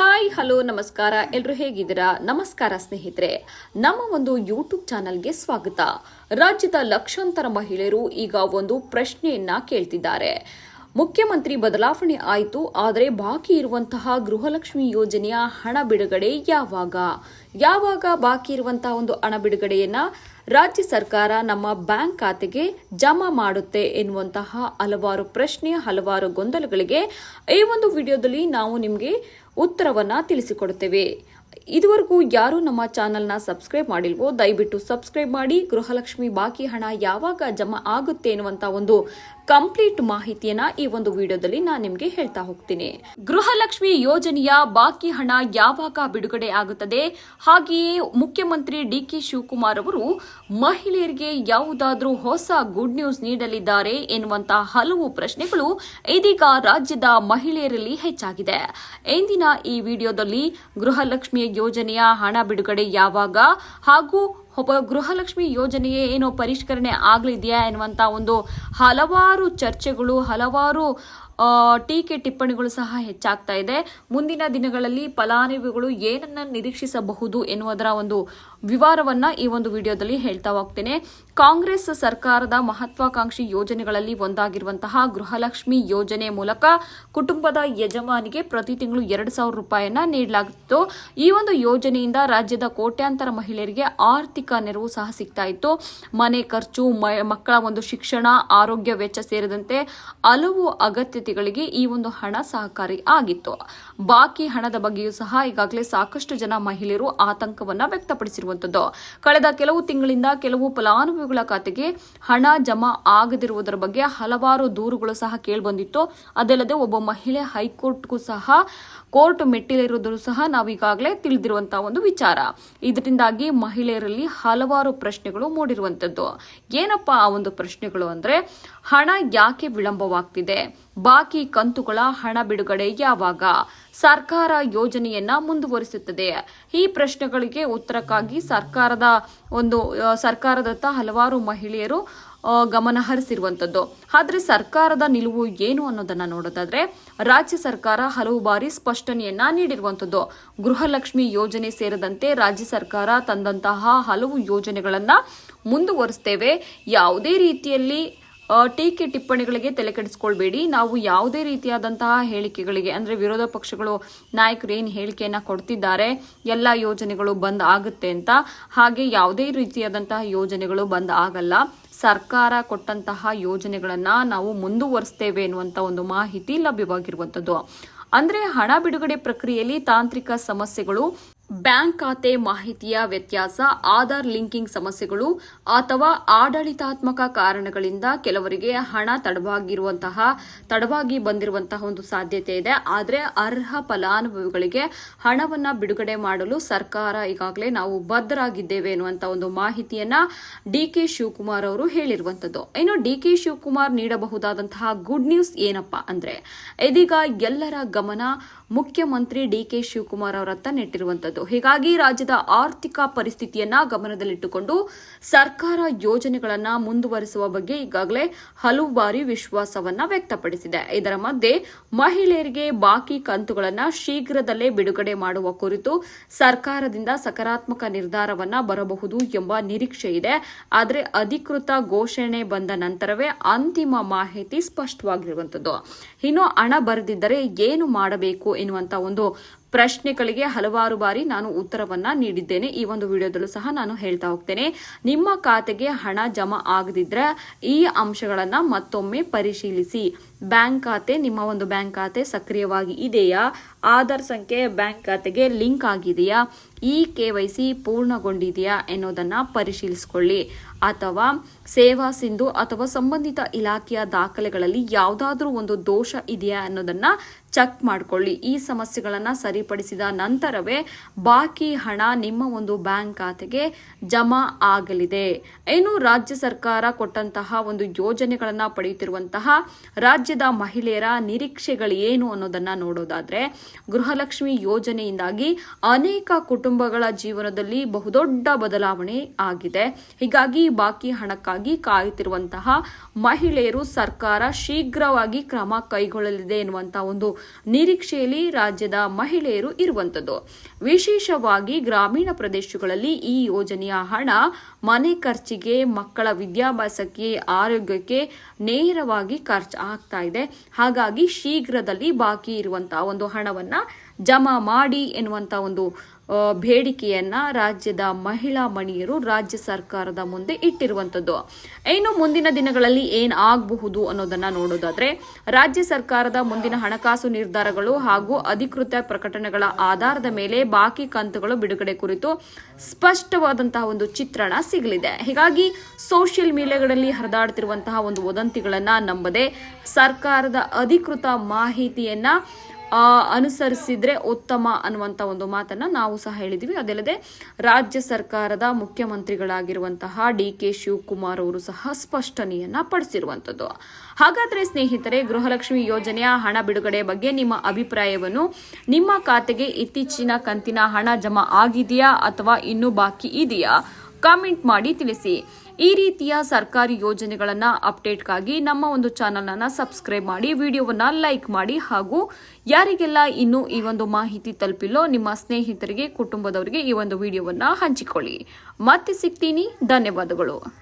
Hi hello ನಮಸ್ಕಾರ, ಎಲ್ಲರೂ ಹೇಗಿದ್ದೀರಾ? ನಮಸ್ಕಾರ ಸ್ನೇಹಿತರೆ, ನಮ್ಮ ಒಂದು ಯೂಟ್ಯೂಬ್ ಚಾನಲ್ಗೆ ಸ್ವಾಗತ. ರಾಜ್ಯದ ಲಕ್ಷಾಂತರ ಮಹಿಳೆಯರು ಈಗ ಒಂದು ಪ್ರಶ್ನೆಯನ್ನ ಕೇಳ್ತಿದ್ದಾರೆ. ಮುಖ್ಯಮಂತ್ರಿ ಬದಲಾವಣೆ ಆಯಿತು, ಆದರೆ ಬಾಕಿ ಇರುವಂತಹ ಗೃಹಲಕ್ಷ್ಮಿ ಯೋಜನೆಯ ಹಣ ಬಿಡುಗಡೆ ಯಾವಾಗ ಬಾಕಿ ಇರುವಂತಹ ಒಂದು ಹಣ ಬಿಡುಗಡೆಯನ್ನ ರಾಜ್ಯ ಸರ್ಕಾರ ನಮ್ಮ ಬ್ಯಾಂಕ್ ಖಾತೆಗೆ ಜಮಾ ಮಾಡುತ್ತೆ ಎನ್ನುವಂತಹ ಹಲವಾರು ಪ್ರಶ್ನೆ, ಹಲವಾರು ಗೊಂದಲಗಳಿಗೆ ಈ ಒಂದು ವಿಡಿಯೋದಲ್ಲಿ ನಾವು ನಿಮಗೆ ಉತ್ತರವನ್ನ ತಿಳಿಸಿಕೊಡುತ್ತೇವೆ. ಇದುವರೆಗೂ ಯಾರು ನಮ್ಮ ಚಾನೆಲ್ನ ಸಬ್ಸ್ಕ್ರೈಬ್ ಮಾಡಿಲ್ವೋ ದಯವಿಟ್ಟು ಸಬ್ಸ್ಕ್ರೈಬ್ ಮಾಡಿ. ಗೃಹಲಕ್ಷ್ಮಿ ಬಾಕಿ ಹಣ ಯಾವಾಗ ಜಮಾ ಆಗುತ್ತೆ ಎನ್ನುವಂತಹ ಒಂದು ಕಂಪ್ಲೀಟ್ ಮಾಹಿತಿಯನ್ನ ಈ ಒಂದು ವಿಡಿಯೋದಲ್ಲಿ ನಾನು ನಿಮಗೆ ಹೇಳ್ತಾ ಹೋಗ್ತೀನಿ. ಗೃಹಲಕ್ಷ್ಮಿ ಯೋಜನೆಯ ಬಾಕಿ ಹಣ ಯಾವಾಗ ಬಿಡುಗಡೆ ಆಗುತ್ತದೆ, ಹಾಗೆಯೇ ಮುಖ್ಯಮಂತ್ರಿ ಡಿಕೆ ಶಿವಕುಮಾರ್ ಅವರು ಮಹಿಳೆಯರಿಗೆ ಯಾವುದಾದ್ರೂ ಹೊಸ ಗುಡ್ ನ್ಯೂಸ್ ನೀಡಲಿದ್ದಾರೆ ಎನ್ನುವಂತಹ ಹಲವು ಪ್ರಶ್ನೆಗಳು ಇದೀಗ ರಾಜ್ಯದ ಮಹಿಳೆಯರಲ್ಲಿ ಹೆಚ್ಚಾಗಿದೆ. ಇಂದಿನ ಈ ವಿಡಿಯೋದಲ್ಲಿ ಗೃಹಲಕ್ಷ್ಮಿ ಯೋಜನೆಯ ಹಣ ಬಿಡುಗಡೆ ಯಾವಾಗ, ಹಾಗೂ ಗೃಹಲಕ್ಷ್ಮಿ ಯೋಜನೆಯೇ ಏನೋ ಪರಿಷ್ಕರಣೆ ಆಗಲಿದೆಯಾ ಎನ್ನುವಂತ ಒಂದು ಹಲವಾರು ಚರ್ಚೆಗಳು, ಹಲವಾರು ಟೀಕೆ ಟಿಪ್ಪಣಿಗಳು ಸಹ ಹೆಚ್ಚಾಗ್ತಾ ಇದೆ. ಮುಂದಿನ ದಿನಗಳಲ್ಲಿ ಫಲಾನುಭವಿಗಳು ಏನನ್ನ ನಿರೀಕ್ಷಿಸಬಹುದು ಎನ್ನುವುದರ ಒಂದು ವಿವರವನ್ನ ಈ ಒಂದು ವಿಡಿಯೋದಲ್ಲಿ ಹೇಳ್ತಾ ಹೋಗ್ತೇನೆ. ಕಾಂಗ್ರೆಸ್ ಸರ್ಕಾರದ ಮಹತ್ವಾಕಾಂಕ್ಷಿ ಯೋಜನೆಗಳಲ್ಲಿ ಒಂದಾಗಿರುವಂತಹ ಗೃಹಲಕ್ಷ್ಮಿ ಯೋಜನೆ ಮೂಲಕ ಕುಟುಂಬದ ಯಜಮಾನಿಗೆ ಪ್ರತಿ ತಿಂಗಳು 2,000 ರೂಪಾಯಿಯನ್ನ ನೀಡಲಾಗಿತ್ತು. ಈ ಒಂದು ಯೋಜನೆಯಿಂದ ರಾಜ್ಯದ ಕೋಟ್ಯಾಂತರ ಮಹಿಳೆಯರಿಗೆ ಆರ್ಥಿಕ ನೆರವು ಸಹ ಸಿಗ್ತಾ ಇತ್ತು. ಮನೆ ಖರ್ಚು, ಮಕ್ಕಳ ಒಂದು ಶಿಕ್ಷಣ, ಆರೋಗ್ಯ ವೆಚ್ಚ ಸೇರಿದಂತೆ ಹಲವು ಅಗತ್ಯತೆಗಳಿಗೆ ಈ ಒಂದು ಹಣ ಸಹಕಾರಿ ಆಗಿತ್ತು. ಬಾಕಿ ಹಣದ ಬಗ್ಗೆಯೂ ಸಹ ಈಗಾಗಲೇ ಸಾಕಷ್ಟು ಜನ ಮಹಿಳೆಯರು ಆತಂಕವನ್ನ ವ್ಯಕ್ತಪಡಿಸಿರುವಂತದ್ದು. ಕಳೆದ ಕೆಲವು ತಿಂಗಳಿಂದ ಕೆಲವು ಫಲಾನುಭವಿಗಳ ಖಾತೆಗೆ ಹಣ ಜಮಾ ಆಗದಿರುವುದರ ಬಗ್ಗೆ ಹಲವಾರು ದೂರುಗಳು ಸಹ ಕೇಳಿಬಂದಿತ್ತು. ಅದಲ್ಲದೆ ಒಬ್ಬ ಮಹಿಳೆ ಹೈಕೋರ್ಟ್ಗೂ ಸಹ ಕೋರ್ಟ್ ಮೆಟ್ಟಿಲಿರುವುದನ್ನು ಸಹ ನಾವು ಈಗಾಗಲೇ ತಿಳಿದಿರುವಂತಹ ಒಂದು ವಿಚಾರ. ಇದರಿಂದಾಗಿ ಮಹಿಳೆಯರಲ್ಲಿ ಹಲವಾರು ಪ್ರಶ್ನೆಗಳು ಮೂಡಿರುವಂತದ್ದು. ಏನಪ್ಪಾ ಆ ಒಂದು ಪ್ರಶ್ನೆಗಳು ಅಂದ್ರೆ, ಹಣ ಯಾಕೆ ವಿಳಂಬವಾಗ್ತಿದೆ, ಬಾಕಿ ಕಂತುಗಳ ಹಣ ಬಿಡುಗಡೆ ಯಾವಾಗ, ಸರ್ಕಾರ ಯೋಜನೆಯನ್ನ ಮುಂದುವರಿಸುತ್ತದೆ. ಈ ಪ್ರಶ್ನೆಗಳಿಗೆ ಉತ್ತರಕ್ಕಾಗಿ ಸರ್ಕಾರದತ್ತ ಹಲವಾರು ಮಹಿಳೆಯರು ಗಮನ ಹರಿಸಿರುವಂತದ್ದು. ಆದ್ರೆ ಸರ್ಕಾರದ ನಿಲುವು ಏನು ಅನ್ನೋದನ್ನ ನೋಡೋದಾದ್ರೆ, ರಾಜ್ಯ ಸರ್ಕಾರ ಹಲವು ಬಾರಿ ಸ್ಪಷ್ಟನೆಯನ್ನ ನೀಡಿರುವಂತದ್ದು. ಗೃಹಲಕ್ಷ್ಮಿ ಯೋಜನೆ ಸೇರಿದಂತೆ ರಾಜ್ಯ ಸರ್ಕಾರ ತಂದಂತಹ ಹಲವು ಯೋಜನೆಗಳನ್ನ ಮುಂದುವರಿಸ್ತೇವೆ. ಯಾವುದೇ ರೀತಿಯಲ್ಲಿ ಟೀಕೆ ಟಿಪ್ಪಣಿಗಳಿಗೆ ತಲೆ ಕೆಡಿಸಿಕೊಳ್ಬೇಡಿ. ನಾವು ಯಾವುದೇ ರೀತಿಯಾದಂತಹ ಹೇಳಿಕೆಗಳಿಗೆ, ಅಂದ್ರೆ ವಿರೋಧ ಪಕ್ಷಗಳು ನಾಯಕರು ಏನು ಹೇಳಿಕೆಯನ್ನ ಕೊಡ್ತಿದ್ದಾರೆ, ಎಲ್ಲ ಯೋಜನೆಗಳು ಬಂದ್ ಆಗುತ್ತೆ ಅಂತ, ಹಾಗೆ ಯಾವುದೇ ರೀತಿಯಾದಂತಹ ಯೋಜನೆಗಳು ಬಂದ್ ಆಗಲ್ಲ. ಸರ್ಕಾರ ಕೊಟ್ಟಂತಹ ಯೋಜನೆಗಳನ್ನ ನಾವು ಮುಂದುವರಿಸ್ತೇವೆ ಎನ್ನುವಂತ ಒಂದು ಮಾಹಿತಿ ಲಭ್ಯವಾಗಿರುವಂತದ್ದು. ಅಂದ್ರೆ ಹಣ ಬಿಡುಗಡೆ ಪ್ರಕ್ರಿಯೆಯಲ್ಲಿ ತಾಂತ್ರಿಕ ಸಮಸ್ಯೆಗಳು, ಬ್ಯಾಂಕ್ ಖಾತೆ ಮಾಹಿತಿಯ ವ್ಯತ್ಯಾಸ, ಆಧಾರ್ ಲಿಂಕಿಂಗ್ ಸಮಸ್ಯೆಗಳು ಅಥವಾ ಆಡಳಿತಾತ್ಮಕ ಕಾರಣಗಳಿಂದ ಕೆಲವರಿಗೆ ಹಣ ತಡವಾಗಿ ಬಂದಿರುವಂತಹ ಒಂದು ಸಾಧ್ಯತೆ ಇದೆ. ಆದರೆ ಅರ್ಹ ಫಲಾನುಭವಿಗಳಿಗೆ ಹಣವನ್ನ ಬಿಡುಗಡೆ ಮಾಡಲು ಸರ್ಕಾರ ಈಗಾಗಲೇ ನಾವು ಬದ್ಧರಾಗಿದ್ದೇವೆ ಎನ್ನುವಂತ ಒಂದು ಮಾಹಿತಿಯನ್ನ ಡಿಕೆ ಶಿವಕುಮಾರ್ ಅವರು ಹೇಳಿರುವಂತದ್ದು. ಇನ್ನು ಡಿಕೆ ಶಿವಕುಮಾರ್ ನೀಡಬಹುದಾದಂತಹ ಗುಡ್ ನ್ಯೂಸ್ ಏನಪ್ಪಾ ಅಂದ್ರೆ, ಇದೀಗ ಎಲ್ಲರ ಗಮನ ಮುಖ್ಯಮಂತ್ರಿ ಡಿಕೆ ಶಿವಕುಮಾರ್ ಅವರತ್ತ ನೆಟ್ಟಿರುವಂತದ್ದು. ಹೀಗಾಗಿ ರಾಜ್ಯದ ಆರ್ಥಿಕ ಪರಿಸ್ಥಿತಿಯನ್ನ ಗಮನದಲ್ಲಿಟ್ಟುಕೊಂಡು ಸರ್ಕಾರ ಯೋಜನೆಗಳನ್ನ ಮುಂದುವರಿಸುವ ಬಗ್ಗೆ ಈಗಾಗಲೇ ಹಲವು ಬಾರಿ ವಿಶ್ವಾಸವನ್ನ ವ್ಯಕ್ತಪಡಿಸಿದೆ. ಇದರ ಮಧ್ಯೆ ಮಹಿಳೆಯರಿಗೆ ಬಾಕಿ ಕಂತುಗಳನ್ನ ಶೀಘ್ರದಲ್ಲೇ ಬಿಡುಗಡೆ ಮಾಡುವ ಕುರಿತು ಸರ್ಕಾರದಿಂದ ಸಕಾರಾತ್ಮಕ ನಿರ್ಧಾರವನ್ನ ಬರಬಹುದು ಎಂಬ ನಿರೀಕ್ಷೆ ಇದೆ. ಆದರೆ ಅಧಿಕೃತ ಘೋಷಣೆ ಬಂದ ನಂತರವೇ ಅಂತಿಮ ಮಾಹಿತಿ ಸ್ಪಷ್ಟವಾಗಿರುವಂತದ್ದು. ಇನ್ನು ಹಣ ಬರದಿದ್ದರೆ ಏನು ಮಾಡಬೇಕು ಎನ್ನುವಂತ ಒಂದು ಪ್ರಶ್ನೆಗಳಿಗೆ ಹಲವಾರು ಬಾರಿ ನಾನು ಉತ್ತರವನ್ನ ನೀಡಿದ್ದೇನೆ. ಈ ಒಂದು ವಿಡಿಯೋದಲ್ಲೂ ಸಹ ನಾನು ಹೇಳ್ತಾ ಹೋಗ್ತೇನೆ. ನಿಮ್ಮ ಖಾತೆಗೆ ಹಣ ಜಮಾ ಆಗದಿದ್ರೆ ಈ ಅಂಶಗಳನ್ನ ಮತ್ತೊಮ್ಮೆ ಪರಿಶೀಲಿಸಿ. ಬ್ಯಾಂಕ್ ಖಾತೆ, ನಿಮ್ಮ ಒಂದು ಬ್ಯಾಂಕ್ ಖಾತೆ ಸಕ್ರಿಯವಾಗಿ ಇದೆಯಾ, ಆಧಾರ್ ಸಂಖ್ಯೆ ಬ್ಯಾಂಕ್ ಖಾತೆಗೆ ಲಿಂಕ್ ಆಗಿದೆಯಾ, KYC ಪೂರ್ಣಗೊಂಡಿದೆಯಾ ಎನ್ನುವುದನ್ನ ಪರಿಶೀಲಿಸಿಕೊಳ್ಳಿ. ಅಥವಾ ಸೇವಾ ಸಿಂಧು ಅಥವಾ ಸಂಬಂಧಿತ ಇಲಾಖೆಯ ದಾಖಲೆಗಳಲ್ಲಿ ಯಾವುದಾದ್ರೂ ಒಂದು ದೋಷ ಇದೆಯಾ ಅನ್ನೋದನ್ನ ಚೆಕ್ ಮಾಡಿಕೊಳ್ಳಿ. ಈ ಸಮಸ್ಯೆಗಳನ್ನ ಸರಿಪಡಿಸಿದ ನಂತರವೇ ಬಾಕಿ ಹಣ ನಿಮ್ಮ ಒಂದು ಬ್ಯಾಂಕ್ ಖಾತೆಗೆ ಜಮಾ ಆಗಲಿದೆ. ಇನ್ನು ರಾಜ್ಯ ಸರ್ಕಾರ ಕೊಟ್ಟಂತಹ ಒಂದು ಯೋಜನೆಗಳನ್ನ ಪಡೆಯುತ್ತಿರುವಂತಹ ರಾಜ್ಯದ ಮಹಿಳೆಯರ ನಿರೀಕ್ಷೆಗಳು ಏನು ಅನ್ನೋದನ್ನ ನೋಡೋದಾದ್ರೆ, ಗೃಹಲಕ್ಷ್ಮಿ ಯೋಜನೆಯಿಂದಾಗಿ ಅನೇಕ ಕುಟುಂಬಗಳ ಜೀವನದಲ್ಲಿ ಬಹುದೊಡ್ಡ ಬದಲಾವಣೆ ಆಗಿದೆ. ಹೀಗಾಗಿ ಬಾಕಿ ಹಣಕ್ಕಾಗಿ ಕಾಯುತ್ತಿರುವಂತಹ ಮಹಿಳೆಯರು ಸರ್ಕಾರ ಶೀಘ್ರವಾಗಿ ಕ್ರಮ ಕೈಗೊಳ್ಳಲಿದೆ ಎನ್ನುವಂತಹ ಒಂದು ನಿರೀಕ್ಷೆಯಲ್ಲಿ ರಾಜ್ಯದ ಮಹಿಳೆಯರು ಇರುವಂತದ್ದು. ವಿಶೇಷವಾಗಿ ಗ್ರಾಮೀಣ ಪ್ರದೇಶಗಳಲ್ಲಿ ಈ ಯೋಜನೆಯ ಹಣ ಮನೆ ಖರ್ಚಿಗೆ, ಮಕ್ಕಳ ವಿದ್ಯಾಭ್ಯಾಸಕ್ಕೆ, ಆರೋಗ್ಯಕ್ಕೆ ನೇರವಾಗಿ ಖರ್ಚು ಆಗ್ತಾ ಇದೆ. ಹಾಗಾಗಿ ಶೀಘ್ರದಲ್ಲಿ ಬಾಕಿ ಇರುವಂತಹ ಒಂದು ಹಣವನ್ನ ಜಮಾ ಮಾಡಿ ಎನ್ನುವಂತ ಒಂದು ಬೇಡಿಕೆಯನ್ನ ರಾಜ್ಯದ ಮಹಿಳಾ ಮಣಿಯರು ರಾಜ್ಯ ಸರ್ಕಾರದ ಮುಂದೆ ಇಟ್ಟಿರುವಂತದ್ದು. ಇನ್ನು ಮುಂದಿನ ದಿನಗಳಲ್ಲಿ ಏನ್ ಆಗಬಹುದು ಅನ್ನೋದನ್ನ ನೋಡೋದಾದ್ರೆ, ರಾಜ್ಯ ಸರ್ಕಾರದ ಮುಂದಿನ ಹಣಕಾಸು ನಿರ್ಧಾರಗಳು ಹಾಗೂ ಅಧಿಕೃತ ಪ್ರಕಟಣೆಗಳ ಆಧಾರದ ಮೇಲೆ ಬಾಕಿ ಕಂತುಗಳು ಬಿಡುಗಡೆ ಕುರಿತು ಸ್ಪಷ್ಟವಾದಂತಹ ಒಂದು ಚಿತ್ರಣ ಸಿಗಲಿದೆ. ಹೀಗಾಗಿ ಸೋಷಿಯಲ್ ಮೀಡಿಯಾಗಳಲ್ಲಿ ಹರಿದಾಡ್ತಿರುವಂತಹ ಒಂದು ವದಂತಿಗಳನ್ನ ನಂಬದೆ ಸರ್ಕಾರದ ಅಧಿಕೃತ ಮಾಹಿತಿಯನ್ನ ಅನುಸರಿಸಿದ್ರೆ ಉತ್ತಮ ಅನ್ನುವಂಥ ಒಂದು ಮಾತನ್ನ ನಾವು ಸಹ ಹೇಳಿದ್ವಿ. ಅದಲ್ಲದೆ ರಾಜ್ಯ ಸರ್ಕಾರದ ಮುಖ್ಯಮಂತ್ರಿಗಳಾಗಿರುವಂತಹ DK ಶಿವಕುಮಾರ್ ಅವರು ಸಹ ಸ್ಪಷ್ಟನೆಯನ್ನ ಪಡಿಸಿರುವಂತದ್ದು. ಹಾಗಾದ್ರೆ ಸ್ನೇಹಿತರೆ, ಗೃಹಲಕ್ಷ್ಮಿ ಯೋಜನೆಯ ಹಣ ಬಿಡುಗಡೆ ಬಗ್ಗೆ ನಿಮ್ಮ ಅಭಿಪ್ರಾಯವನ್ನು, ನಿಮ್ಮ ಖಾತೆಗೆ ಇತ್ತೀಚಿನ ಕಂತಿನ ಹಣ ಜಮಾ ಆಗಿದೆಯಾ ಅಥವಾ ಇನ್ನೂ ಬಾಕಿ ಇದೆಯಾ, ಕಾಮೆಂಟ್ ಮಾಡಿ ತಿಳಿಸಿ. ಈ ರೀತಿಯ ಸರ್ಕಾರಿ ಯೋಜನೆಗಳನ್ನ ಅಪ್ಡೇಟ್ಗಾಗಿ ನಮ್ಮ ಒಂದು ಚಾನೆಲ್ ಅನ್ನ ಸಬ್ಸ್ಕ್ರೈಬ್ ಮಾಡಿ, ವಿಡಿಯೋವನ್ನ ಲೈಕ್ ಮಾಡಿ, ಹಾಗೂ ಯಾರಿಗೆಲ್ಲ ಇನ್ನೂ ಈ ಒಂದು ಮಾಹಿತಿ ತಲುಪಿಲ್ಲೋ ನಿಮ್ಮ ಸ್ನೇಹಿತರಿಗೆ, ಕುಟುಂಬದವರಿಗೆ ಈ ಒಂದು ವಿಡಿಯೋವನ್ನ ಹಂಚಿಕೊಳ್ಳಿ. ಮತ್ತೆ ಸಿಗ್ತೀನಿ. ಧನ್ಯವಾದಗಳು.